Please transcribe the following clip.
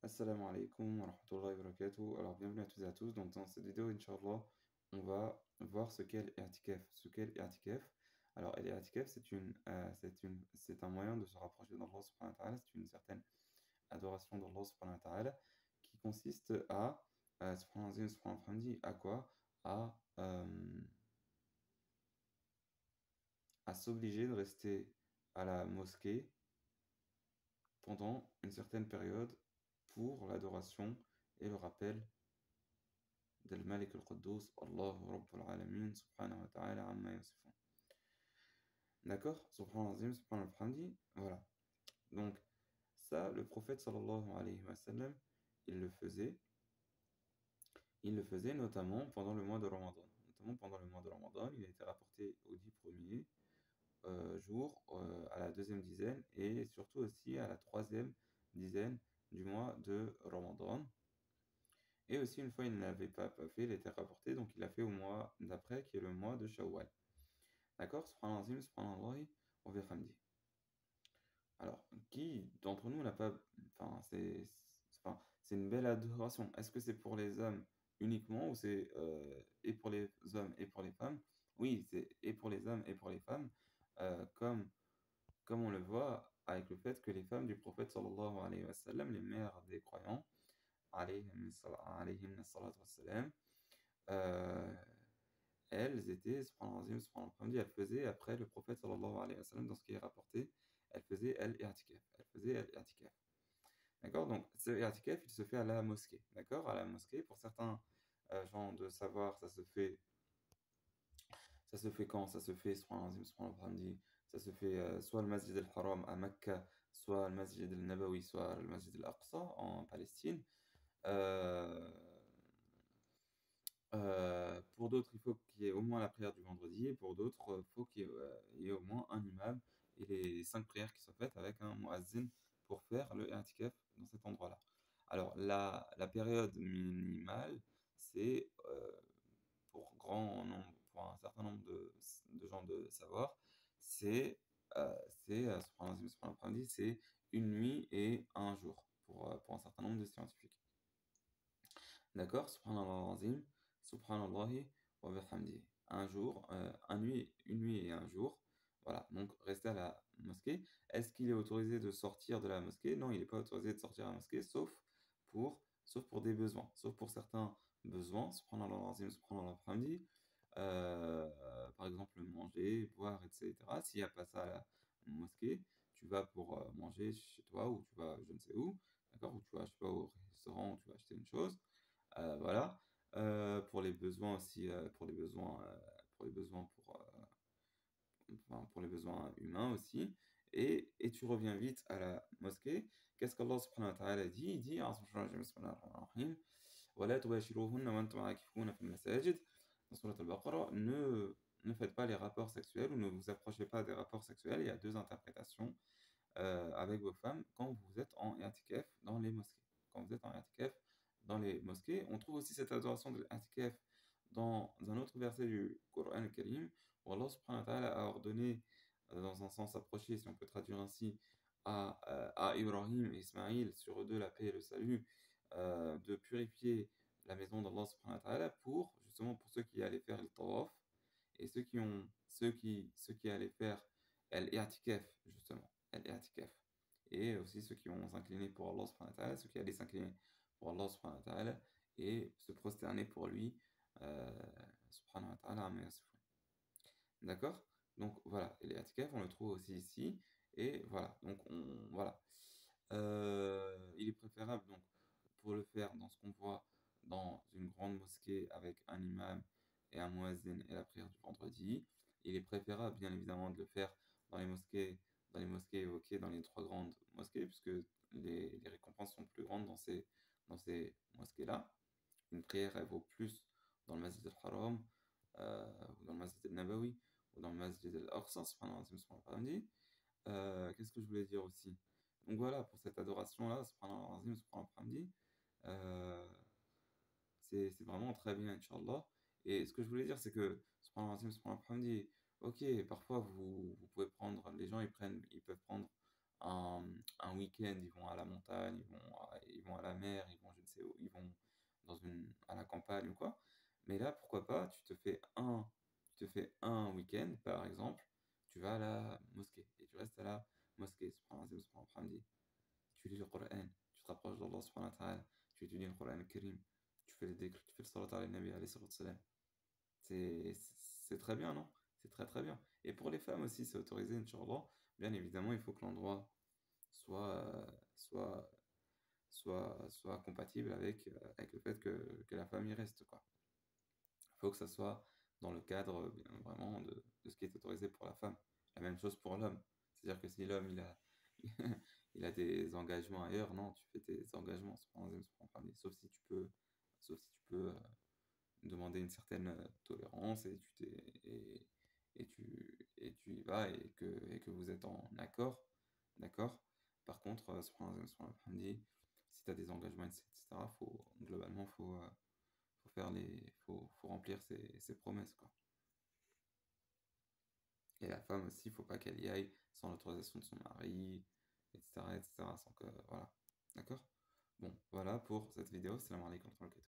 Assalamu alaikum wa rahmatullahi wa barakatuh. Alors, bienvenue à tous et à tous. Donc, dans cette vidéo, Inch'Allah, on va voir ce qu'est l'i'tikaf. Ce qu'est l'i'tikaf. Alors, l'i'tikaf, c'est un moyen de se rapprocher d'Allah subhanahu wa ta'ala. C'est une certaine adoration d'Allah subhanahu wa ta'ala qui consiste subhanahu wa ta'ala, à quoi? À, euh, à s'obliger de rester à la mosquée pendant une certaine période pour l'adoration et le rappel الملك القدوس الله رب العالمين سبحانه وتعالى عما يصفون. D'accord? Subhanallah azim, subhanallah hamdi. Voilà. Donc, ça, le prophète sallallahu alayhi wa sallam, il le faisait. Il le faisait notamment pendant le mois de Ramadan. Notamment pendant le mois de Ramadan, il a été rapporté aux 10 premiers jours, à la deuxième dizaine et surtout aussi à la troisième dizaine du mois de Ramadan. Et aussi, une fois, il ne l'avait pas fait, il a été rapporté, donc il l'a fait au mois d'après, qui est le mois de Shawwal. D'accord? Subhanallah, subhanallah, wa bihamdi. Alors, qui d'entre nous n'a pas. C'est une belle adoration. Est-ce que c'est pour les hommes uniquement ou c'est et pour les hommes et pour les femmes? Oui, c'est et pour les hommes et pour les femmes, comme on le voit avec le fait que les femmes du prophète sallallahu alayhi wa sallam, les mères des croyants, alayhim salat wa salam, euh, elles étaient, elles faisaient après le prophète sallallahu alayhi wa sallam, dans ce qui est rapporté, elles faisaient al-i'tikaf. Elles faisaient al-i'tikaf. D'accord? Donc, ce i'tikaf, il se fait à la mosquée. D'accord? À la mosquée, pour certains gens de savoir, ça se fait quand? Ça se fait, ça se fait soit le Masjid al-Haram à Mecca, soit le Masjid al-Nabawi, soit le Masjid al-Aqsa en Palestine. Euh, pour d'autres, il faut qu'il y ait au moins la prière du vendredi, et pour d'autres, il faut qu'il y ait au moins un imam et les 5 prières qui soient faites avec un muazzin pour faire le i'tikaf dans cet endroit-là. Alors, la période minimale, c'est pour un certain nombre de gens de savoir, c'est une nuit et un jour pour un certain nombre de scientifiques. D'accord? Subhanallah azim, subhanallahi wa bihamdihi. Un jour, une nuit et un jour. Voilà, donc rester à la mosquée. Est-ce qu'il est autorisé de sortir de la mosquée? Non, il n'est pas autorisé de sortir de la mosquée, sauf pour des besoins, sauf pour certains besoins. Subhanallah azim, subhanallah wa bihamdihi. Par exemple, manger, boire, etc. S'il n'y a pas ça à la mosquée, tu vas pour manger chez toi ou tu vas je ne sais où, d'accord? Ou tu vas, je sais pas, au restaurant, où tu vas acheter une chose. Voilà. Pour les besoins aussi, pour les besoins humains aussi. Et tu reviens vite à la mosquée. Qu'est-ce qu'Allah subhanahu wa ta'ala dit? Il dit, ولا تباشروهن وأنتم عاكفون في المساجد dans Surat al-Baqarah, ne faites pas les rapports sexuels ou ne vous approchez pas des rapports sexuels. Il y a deux interprétations avec vos femmes quand vous êtes en i'tikaf dans les mosquées. Quand vous êtes en i'tikaf dans les mosquées, on trouve aussi cette adoration de l'i'tikaf dans un autre verset du Coran al-Karim où Allah subhanahu wa ta'ala a ordonné, dans un sens approché, si on peut traduire ainsi, à Ibrahim et Ismaïl, sur eux deux la paix et le salut, de purifier la maison d'Allah subhanahu wa ta'ala justement pour ceux qui allaient faire le tawaf et ceux qui allaient faire l'i'tikaf, justement, l'i'tikaf. Et aussi ceux qui vont s'incliner pour Allah subhanahu wa ta'ala, ceux qui allaient s'incliner pour Allah subhanahu wa ta'ala et se prosterner pour lui, euh, subhanahu wa ta'ala, amma yasifun. D'accord? Donc voilà, et l'i'tikaf, on le trouve aussi ici. Et voilà, donc voilà. Il est préférable donc pour le faire dans ce qu'on voit dans une grande mosquée avec un imam et un muezzin et la prière du vendredi. Il est préférable bien évidemment de le faire dans les mosquées évoquées dans les trois grandes mosquées, puisque les récompenses sont plus grandes dans ces mosquées-là. Une prière, elle vaut plus dans le Masjid al-Haram, ou dans le Masjid al-Nabawi, ou dans le Masjid al-Aqsa, qu'est-ce que je voulais dire aussi? Donc voilà, pour cette adoration-là, subhanallah azim, subhanallah hamdi, euh, c'est vraiment très bien, Inch'Allah. Et ce que je voulais dire, c'est que, subhanallah azim, subhanallah hamdi, ok, parfois vous pouvez prendre, les gens ils peuvent prendre un week-end, ils vont à la montagne, ils vont à la mer, ils vont je ne sais où, ils vont à la campagne ou quoi. Mais là, pourquoi pas, tu te fais un week-end, par exemple, tu vas à la mosquée et tu restes à la mosquée, tu lis le Coran, tu te rapproches d'Allah subhanahu wa ta'ala, tu étudies le Coran al-Karim, tu fais les dhikr, tu fais le salat ala nabi alayhi salatu wassalam. C'est c'est très bien, non? C'est très très bien. Et pour les femmes aussi, c'est autorisé, Inch'Allah. Bien évidemment, il faut que l'endroit soit, soit, soit compatible avec le fait que la femme y reste, quoi. Il faut que ça soit dans le cadre bien, vraiment de ce qui est autorisé pour la femme. La même chose pour l'homme. C'est-à-dire que si l'homme il a des engagements ailleurs, non, tu fais tes engagements, sauf si tu peux demander une certaine tolérance et et tu y vas et que vous êtes en accord, d'accord? Par contre, si tu as des engagements, etc., globalement, faut remplir ses promesses, quoi. Et la femme aussi, il faut pas qu'elle y aille sans l'autorisation de son mari, etc., etc., sans que, voilà. D'accord? Bon, voilà pour cette vidéo. Salam alaikum.